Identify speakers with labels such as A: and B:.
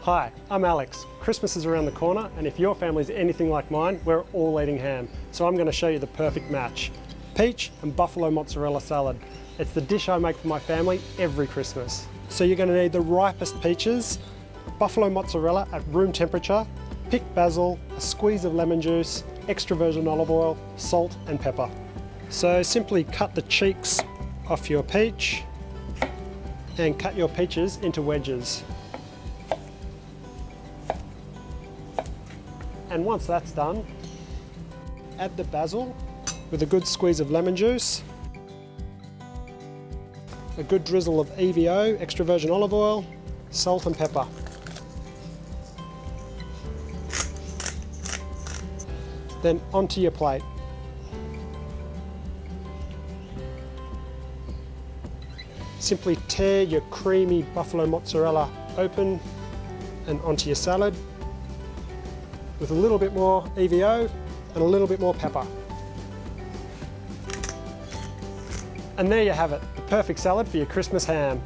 A: Hi, I'm Alex. Christmas is around the corner, and if your family's anything like mine, we're all eating ham. So I'm going to show you the perfect match. Peach and buffalo mozzarella salad. It's the dish I make for my family every Christmas. So you're going to need the ripest peaches, buffalo mozzarella at room temperature, picked basil, a squeeze of lemon juice, extra virgin olive oil, salt and pepper. So simply cut the cheeks off your peach and cut your peaches into wedges. And once that's done, add the basil with a good squeeze of lemon juice, a good drizzle of EVO, extra virgin olive oil, salt and pepper. Then onto your plate. Simply tear your creamy buffalo mozzarella open and onto your salad with a little bit more EVO and a little bit more pepper. And there you have it, the perfect salad for your Christmas ham.